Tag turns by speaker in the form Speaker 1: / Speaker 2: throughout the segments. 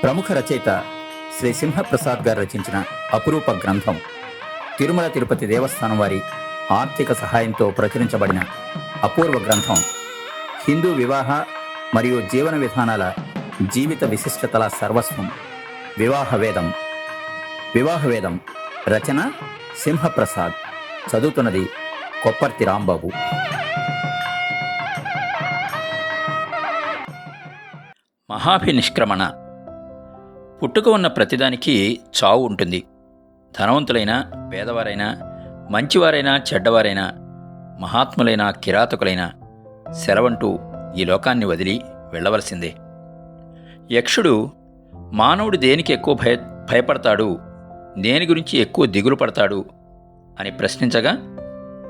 Speaker 1: ప్రముఖ రచయిత శ్రీ సింహప్రసాద్ గారు రచించిన అపురూప గ్రంథం తిరుమల తిరుపతి దేవస్థానం వారి ఆర్థిక సహాయంతో ప్రచురించబడిన అపూర్వ గ్రంథం హిందూ వివాహ మరియు జీవన విధానాల జీవిత విశిష్టతల సర్వస్వం వివాహవేదం. వివాహవేదం రచన సింహప్రసాద్, చదువుతున్నది కొప్పర్తి రాంబాబు.
Speaker 2: మహాభినిష్క్రమణ. పుట్టుక ఉన్న ప్రతిదానికి చావు ఉంటుంది. ధనవంతులైనా పేదవారైనా, మంచివారైనా చెడ్డవారైనా, మహాత్ములైనా కిరాతకులైనా సెలవంటూ ఈ లోకాన్ని వదిలి వెళ్ళవలసిందే. యక్షుడు మానవుడు దేనికి ఎక్కువ భయపడతాడు, దేని గురించి ఎక్కువ దిగులు పడతాడు అని ప్రశ్నించగా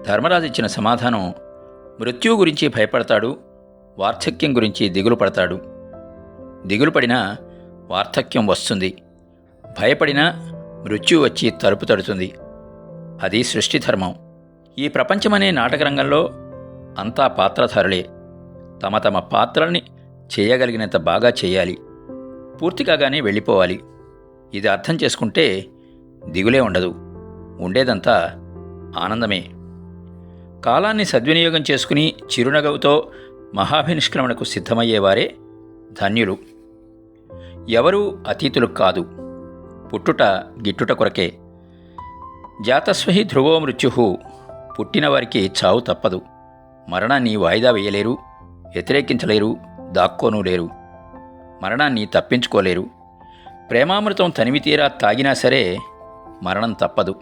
Speaker 2: ధర్మరాజు ఇచ్చిన సమాధానం మృత్యువు గురించి భయపడతాడు, వార్ధక్యం గురించి దిగులు పడతాడు. దిగులు పడినా వార్ధక్యం వస్తుంది, భయపడినా మృత్యు వచ్చి తలుపు తడుతుంది. అది సృష్టి ధర్మం. ఈ ప్రపంచమనే నాటకరంగంలో అంతా పాత్రధారులే. తమ తమ పాత్రల్ని చేయగలిగినంత బాగా చేయాలి, పూర్తి కాగానే వెళ్ళిపోవాలి. ఇది అర్థం చేసుకుంటే దిగులే ఉండదు, ఉండేదంతా ఆనందమే. కాలాన్ని సద్వినియోగం చేసుకుని చిరునగవుతో మహాభినిష్క్రమణకు సిద్ధమయ్యేవారే ధన్యులు. ఎవరూ అతీతులు కాదు. పుట్టుట గిట్టుట కొరకే. జాతస్వహి ధ్రువో మృత్యు. పుట్టినవారికి చావు తప్పదు. మరణాన్ని వాయిదా వేయలేరు, వ్యతిరేకించలేరు, దాక్కోనూ లేరు. మరణాన్ని తప్పించుకోలేరు. ప్రేమామృతం తనివి తీరా తాగినా సరే మరణం తప్పదు.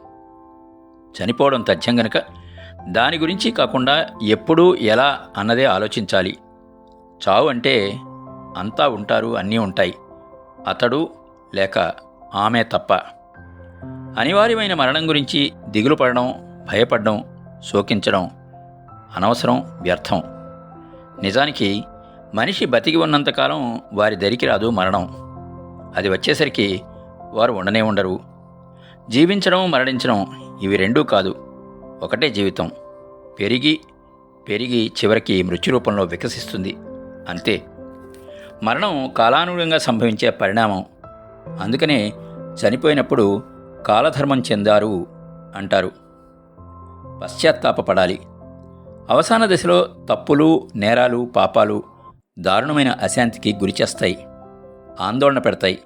Speaker 2: చనిపోవడం తథ్యం గనుక దాని గురించి కాకుండా ఎప్పుడు ఎలా అన్నదే ఆలోచించాలి. చావు అంటే అంతా ఉంటారు, అన్నీ ఉంటాయి, అతడు లేక ఆమె తప్ప. అనివార్యమైన మరణం గురించి దిగులు పడడం, భయపడడం, శోకించడం అనవసరం, వ్యర్థం. నిజానికి మనిషి బతికి ఉన్నంతకాలం వారి దరికి రాదు మరణం. అది వచ్చేసరికి వారు ఉండనే ఉండరు. జీవించడం, మరణించడం ఇవి రెండూ కాదు, ఒకటే జీవితం. పెరిగి పెరిగి చివరికి మృత్యురూపంలో వికసిస్తుంది, అంతే. మరణం కాలానుగుణంగా సంభవించే పరిణామం. అందుకనే చనిపోయినప్పుడు కాలధర్మం చెందారు అంటారు. పశ్చాత్తాపపడాలి. అవసాన దశలో తప్పులు, నేరాలు, పాపాలు దారుణమైన అశాంతికి గురిచేస్తాయి, ఆందోళన పెడతాయి.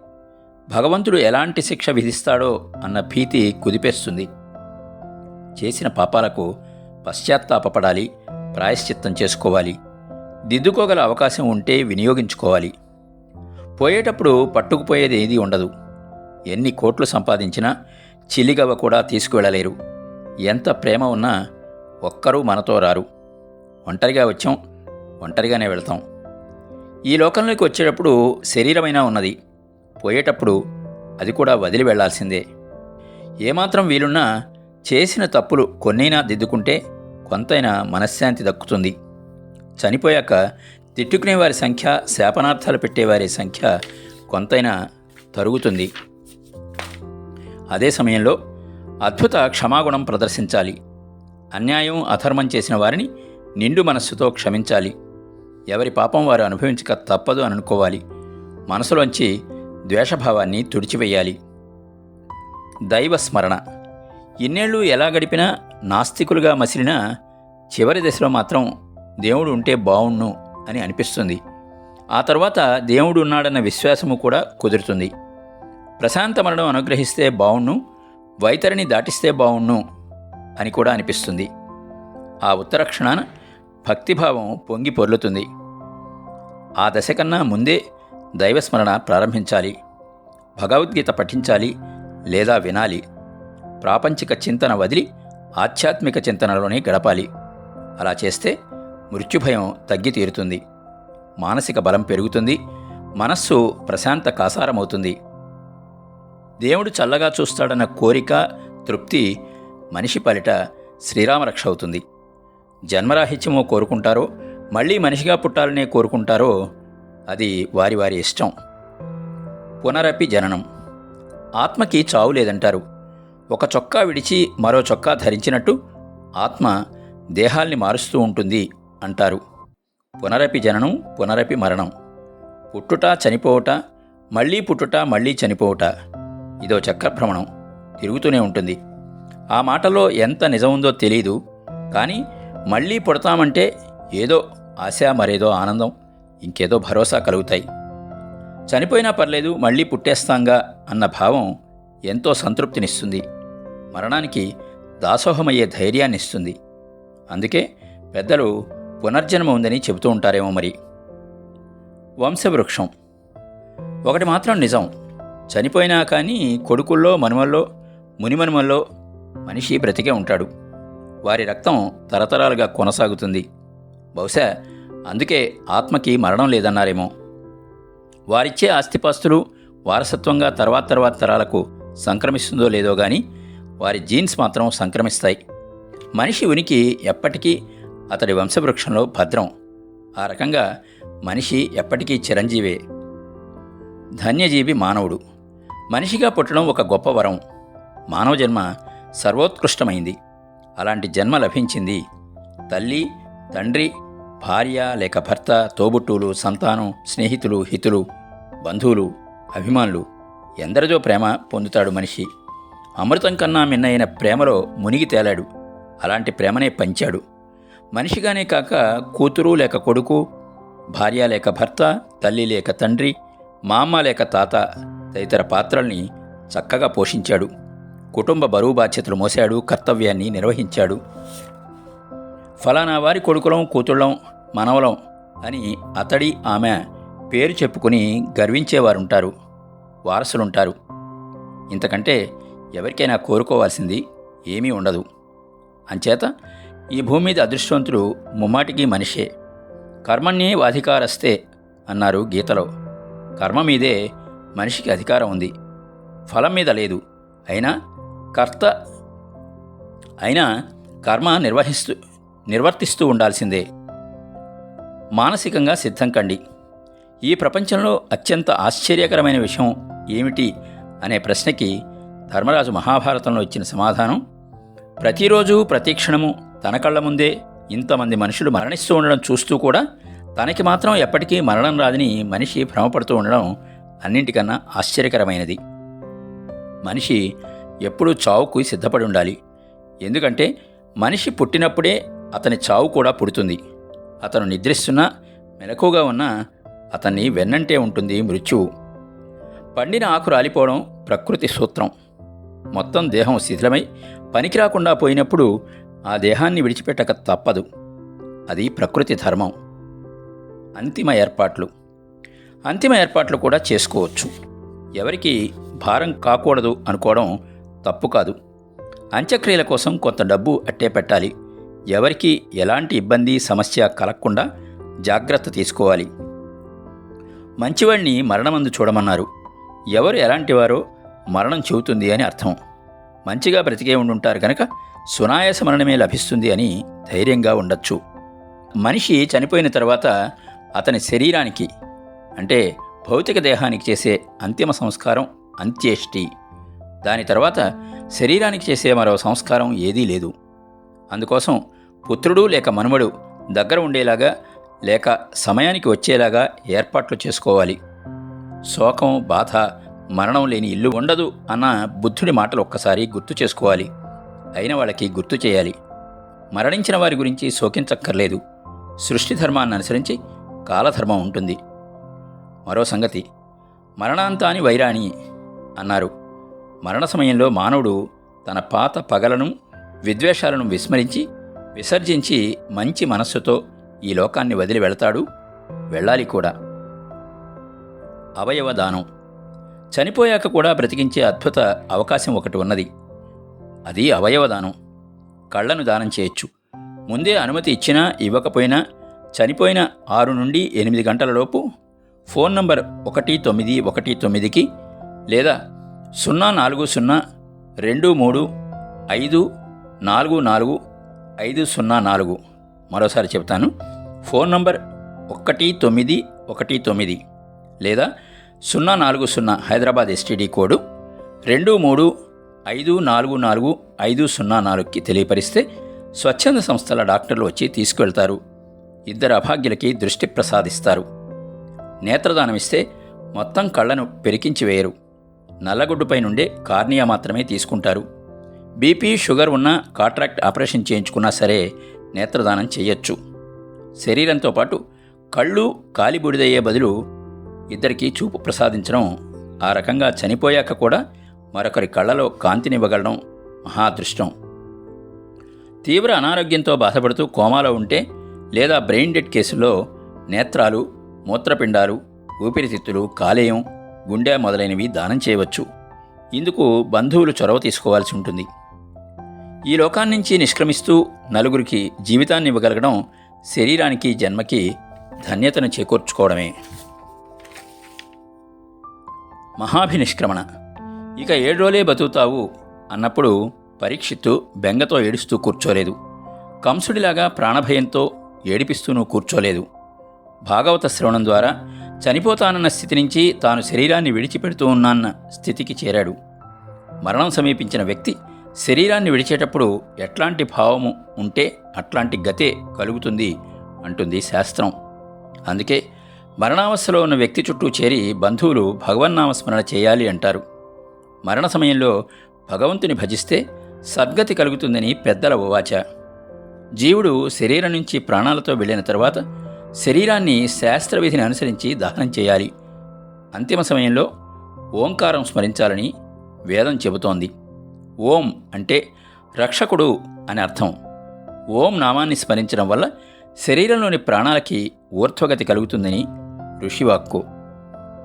Speaker 2: భగవంతుడు ఎలాంటి శిక్ష విధిస్తాడో అన్న భీతి కుదిపేస్తుంది. చేసిన పాపాలకు పశ్చాత్తాపపడాలి, ప్రాయశ్చిత్తం చేసుకోవాలి. దిద్దుకోగల అవకాశం ఉంటే వినియోగించుకోవాలి. పోయేటప్పుడు పట్టుకుపోయేది ఏదీ ఉండదు. ఎన్ని కోట్లు సంపాదించినా చిల్లిగవ్వ కూడా తీసుకువెళ్ళలేరు. ఎంత ప్రేమ ఉన్నా ఒక్కరూ మనతో రారు. ఒంటరిగా వచ్చాం, ఒంటరిగానే వెళ్తాం. ఈ లోకంలోకి వచ్చేటప్పుడు శరీరమైనా ఉన్నది, పోయేటప్పుడు అది కూడా వదిలి వెళ్లాల్సిందే. ఏమాత్రం వీలున్నా చేసిన తప్పులు కొన్నైనా దిద్దుకుంటే కొంతైనా మనశ్శాంతి దక్కుతుంది. చనిపోయాక తిట్టుకునేవారి సంఖ్య, శాపనార్థాలు పెట్టేవారి సంఖ్య కొంతైనా తరుగుతుంది. అదే సమయంలో అద్భుత క్షమాగుణం ప్రదర్శించాలి. అన్యాయం, అధర్మం చేసిన వారిని నిండు మనస్సుతో క్షమించాలి. ఎవరి పాపం వారు అనుభవించక తప్పదు అని అనుకోవాలి. మనసులోంచి ద్వేషభావాన్ని తుడిచివేయాలి. దైవస్మరణ. ఇన్నేళ్ళు ఎలా గడిపినా, నాస్తికులుగా మసిలినా చివరి దశలో మాత్రం దేవుడు ఉంటే బావుణ్ణు అని అనిపిస్తుంది. ఆ తర్వాత దేవుడు ఉన్నాడన్న విశ్వాసము కూడా కుదురుతుంది. ప్రశాంత మరణం అనుగ్రహిస్తే బావుణ్ణు, వైతరిని దాటిస్తే బావుణ్ణు అని కూడా అనిపిస్తుంది. ఆ ఉత్తరక్షణాన భక్తిభావం పొంగి పొర్లుతుంది. ఆ దశ కన్నా ముందే దైవస్మరణ ప్రారంభించాలి. భగవద్గీత పఠించాలి లేదా వినాలి. ప్రాపంచిక చింతన వదిలి ఆధ్యాత్మిక చింతనలోనే గడపాలి. అలా చేస్తే మృత్యుభయం తగ్గి తీరుతుంది. మానసిక బలం పెరుగుతుంది. మనస్సు ప్రశాంత కాసారమవుతుంది. దేవుడు చల్లగా చూస్తాడన్న కోరిక, తృప్తి మనిషి పాలిట శ్రీరామరక్ష అవుతుంది. జన్మరాహిత్యమో కోరుకుంటారో, మళ్ళీ మనిషిగా పుట్టాలనే కోరుకుంటారో అది వారి వారి ఇష్టం. పునరపి జననం. ఆత్మకి చావు లేదంటారు. ఒక చొక్కా విడిచి మరో చొక్కా ధరించినట్టు ఆత్మ దేహాల్ని మారుస్తూ ఉంటుంది అంటారు. పునరపి జననం, పునరపి మరణం. పుట్టుట, చనిపోవుట, మళ్ళీ పుట్టుట మళ్ళీ చనిపోవుట ఇదో చక్రభ్రమణం తిరుగుతూనే ఉంటుంది. ఆ మాటలో ఎంత నిజం ఉందో తెలీదు, కానీ మళ్ళీ పుడతామంటే ఏదో ఆశ, మరేదో ఆనందం, ఇంకేదో భరోసా కలుగుతాయి. చనిపోయినా పర్లేదు మళ్ళీ పుట్టేస్తాంగా అన్న భావం ఎంతో సంతృప్తినిస్తుంది, మరణానికి దాసోహమయ్యే ధైర్యాన్నిస్తుంది. అందుకే పెద్దలు పునర్జన్మ ఉందని చెబుతూ ఉంటారేమో మరి. వంశవృక్షం. ఒకటి మాత్రం నిజం, చనిపోయినా కానీ కొడుకుల్లో, మనుమల్లో, మునిమనుమల్లో మనిషి బ్రతికే ఉంటాడు. వారి రక్తం తరతరాలుగా కొనసాగుతుంది. బహుశా అందుకే ఆత్మకి మరణం లేదన్నారేమో. వారిచ్చే ఆస్తిపాస్తులు వారసత్వంగా తర్వాత తరాలకు సంక్రమిస్తుందో లేదో కానీ వారి జీన్స్ మాత్రం సంక్రమిస్తాయి. మనిషి ఉనికి ఎప్పటికీ అతడి వంశవృక్షంలో భద్రం. ఆ రకంగా మనిషి ఎప్పటికీ చిరంజీవే. ధన్యజీవి మానవుడు. మనిషిగా పుట్టడం ఒక గొప్ప వరం. మానవ జన్మ సర్వోత్కృష్టమైంది. అలాంటి జన్మ లభించింది. తల్లి, తండ్రి, భార్య లేక భర్త, తోబుట్టువులు, సంతానం, స్నేహితులు, హితులు, బంధువులు, అభిమానులు, ఎందరిదో ప్రేమ పొందుతాడు మనిషి. అమృతం కన్నా మిన్నైన ప్రేమలో మునిగి తేలాడు. అలాంటి ప్రేమనే పంచాడు. మనిషిగానే కాక కూతురు లేక కొడుకు, భార్య లేక భర్త, తల్లి లేక తండ్రి, మామ లేక తాత తదితర పాత్రల్ని చక్కగా పోషించాడు. కుటుంబ బరువు బాధ్యతలు మోశాడు, కర్తవ్యాన్ని నిర్వహించాడు. ఫలానా వారి కొడుకులం, కూతుళ్ళం, మనవలం అని అతడి, ఆమె పేరు చెప్పుకుని గర్వించేవారుంటారు, వారసులుంటారు. ఇంతకంటే ఎవరికైనా కోరుకోవాల్సింది ఏమీ ఉండదు. అంచేత ఈ భూమి మీద అదృష్టవంతుడు ముమ్మాటికి మనిషే. కర్మణ్యే వాధికారస్తే అన్నారు గీతలో. కర్మ మీదే మనిషికి అధికారం ఉంది, ఫలం మీద లేదు. అయినా కర్మ నిర్వర్తిస్తూ ఉండాల్సిందే. మానసికంగా సిద్ధం కండి. ఈ ప్రపంచంలో అత్యంత ఆశ్చర్యకరమైన విషయం ఏమిటి అనే ప్రశ్నకి ధర్మరాజు మహాభారతంలో ఇచ్చిన సమాధానం, ప్రతిరోజు ప్రతిక్షణము తన కళ్ళ ముందే ఇంతమంది మనుషులు మరణిస్తూ ఉండడం చూస్తూ కూడా తనకి మాత్రం ఎప్పటికీ మరణం రాదని మనిషి భ్రమపడుతూ ఉండడం అన్నింటికన్నా ఆశ్చర్యకరమైనది. మనిషి ఎప్పుడూ చావుకు సిద్ధపడి ఉండాలి. ఎందుకంటే మనిషి పుట్టినప్పుడే అతని చావు కూడా పుడుతుంది. అతను నిద్రిస్తున్నా, మెలకుగా ఉన్నా అతన్ని వెన్నంటే ఉంటుంది మృత్యువు. పండిన ఆకు రాలిపోవడం ప్రకృతి సూత్రం. మొత్తం దేహం శిథిలమై పనికి రాకుండా పోయినప్పుడు ఆ దేహాన్ని విడిచిపెట్టక తప్పదు. అది ప్రకృతి ధర్మం. అంతిమ ఏర్పాట్లు కూడా చేసుకోవచ్చు. ఎవరికి భారం కాకూడదు అనుకోవడం తప్పు కాదు. అంత్యక్రియల కోసం కొంత డబ్బు అట్టే పెట్టాలి. ఎవరికి ఎలాంటి ఇబ్బంది, సమస్య కలగకుండా జాగ్రత్త తీసుకోవాలి. మంచివాడిని మరణమందు చూడమన్నారు. ఎవరు ఎలాంటివారో మరణం చెబుతుంది అని అర్థం. మంచిగా బ్రతికే ఉండుంటారు కనుక సునాయాస మరణమే లభిస్తుంది అని ధైర్యంగా ఉండొచ్చు. మనిషి చనిపోయిన తర్వాత అతని శరీరానికి, అంటే భౌతిక దేహానికి చేసే అంతిమ సంస్కారం అంత్యేష్టి. దాని తర్వాత శరీరానికి చేసే మరో సంస్కారం ఏదీ లేదు. అందుకోసం పుత్రుడు లేక మనుమడు దగ్గర ఉండేలాగా లేక సమయానికి వచ్చేలాగా ఏర్పాట్లు చేసుకోవాలి. శోకం, బాధ, మరణం లేని ఇల్లు ఉండదు అన్న బుద్ధుడి మాటలు ఒక్కసారి గుర్తు చేసుకోవాలి. అయిన వాళ్ళకి గుర్తు చేయాలి. మరణించిన వారి గురించి శోకించక్కర్లేదు. సృష్టి ధర్మాన్ని అనుసరించి కాలధర్మం ఉంటుంది. మరో సంగతి, మరణాంతాని వైరాణి అన్నారు. మరణ సమయంలో మానవుడు తన పాత పగలను, విద్వేషాలను విసర్జించి మంచి మనస్సుతో ఈ లోకాన్ని వదిలి వెళతాడు, వెళ్ళాలి కూడా. అవయవదానం. చనిపోయాక కూడా బ్రతికించే అద్భుత అవకాశం ఒకటి ఉన్నది. అది అవయవదానం. కళ్ళను దానం చేయొచ్చు. ముందే అనుమతి ఇచ్చినా ఇవ్వకపోయినా చనిపోయిన 6 నుండి 8 గంటలలోపు ఫోన్ నంబర్ 1919కి లేదా 04023544504 మరోసారి చెప్తాను. ఫోన్ నంబర్ 1919 లేదా 040 హైదరాబాద్ ఎస్టీడీ కోడ్ 23544504కి తెలియపరిస్తే స్వచ్ఛంద సంస్థల డాక్టర్లు వచ్చి తీసుకువెళ్తారు. 2 అభాగ్యులకి దృష్టి ప్రసాదిస్తారు. నేత్రదానం ఇస్తే మొత్తం కళ్ళను పెరికించి వేయరు. నల్లగుడ్డుపై నుండే కార్నియా మాత్రమే తీసుకుంటారు. బీపీ, షుగర్ ఉన్న కాట్రాక్ట్ ఆపరేషన్ చేయించుకున్నా సరే నేత్రదానం చేయొచ్చు. శరీరంతో పాటు కళ్ళు కాలిబూడిదయ్యే బదులు ఇద్దరికీ చూపు ప్రసాదించడం, ఆ రకంగా చనిపోయాక కూడా మరొకరి కళ్ళలో కాంతినివ్వగలడం మహాదృష్టం. తీవ్ర అనారోగ్యంతో బాధపడుతూ కోమాలో ఉంటే లేదా బ్రెయిన్ డెడ్ కేసుల్లో నేత్రాలు, మూత్రపిండాలు, ఊపిరితిత్తులు, కాలేయం, గుండె మొదలైనవి దానం చేయవచ్చు. ఇందుకు బంధువులు చొరవ తీసుకోవాల్సి ఉంటుంది. ఈ లోకాన్నించి నిష్క్రమిస్తూ నలుగురికి జీవితాన్ని ఇవ్వగలగడం శరీరానికి, జన్మకి ధన్యతను చేకూర్చుకోవడమే. మహాభినిష్క్రమణ. ఇక 7 రోజులే బతుకుతావు అన్నప్పుడు పరీక్షిత్తు బెంగతో ఏడుస్తూ కూర్చోలేదు. కంసుడిలాగా ప్రాణభయంతో ఏడిపిస్తూనూ కూర్చోలేదు. భాగవత శ్రవణం ద్వారా చనిపోతానన్న స్థితి నుంచి తాను శరీరాన్ని విడిచిపెడుతూ ఉన్నాన్న స్థితికి చేరాడు. మరణం సమీపించిన వ్యక్తి శరీరాన్ని విడిచేటప్పుడు ఎట్లాంటి భావము ఉంటే అట్లాంటి గతే కలుగుతుంది అంటుంది శాస్త్రం. అందుకే మరణావస్థలో ఉన్న వ్యక్తి చుట్టూ చేరి బంధువులు భగవన్నామస్మరణ చేయాలి అంటారు. మరణ సమయంలో భగవంతుని భజిస్తే సద్గతి కలుగుతుందని పెద్దల ఉవాచ. జీవుడు శరీరం నుంచి ప్రాణాలతో వెళ్ళిన తర్వాత శరీరాన్ని శాస్త్రవిధిని అనుసరించి దహనం చేయాలి. అంతిమ సమయంలో ఓంకారం స్మరించాలని వేదం చెబుతోంది. ఓం అంటే రక్షకుడు అని అర్థం. ఓం నామాన్ని స్మరించడం వల్ల శరీరంలోని ప్రాణాలకి ఊర్ధ్వగతి కలుగుతుందని ఋషివాక్కు.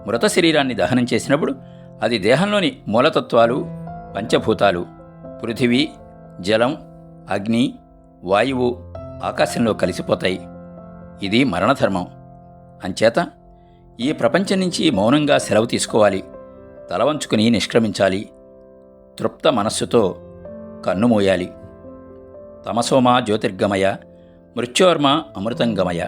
Speaker 2: మృత శరీరాన్ని దహనం చేసినప్పుడు అది దేహంలోని మూలతత్వాలు, పంచభూతాలు, పృథివీ, జలం, అగ్ని, వాయువు, ఆకాశంలో కలిసిపోతాయి. ఇది మరణధర్మం. అంచేత ఈ ప్రపంచం నుంచి మౌనంగా సెలవు తీసుకోవాలి. తలవంచుకుని నిష్క్రమించాలి. తృప్త మనస్సుతో కన్నుమూయాలి. తమసోమా జ్యోతిర్గమయ, మృత్యోర్మ అమృతంగమయ.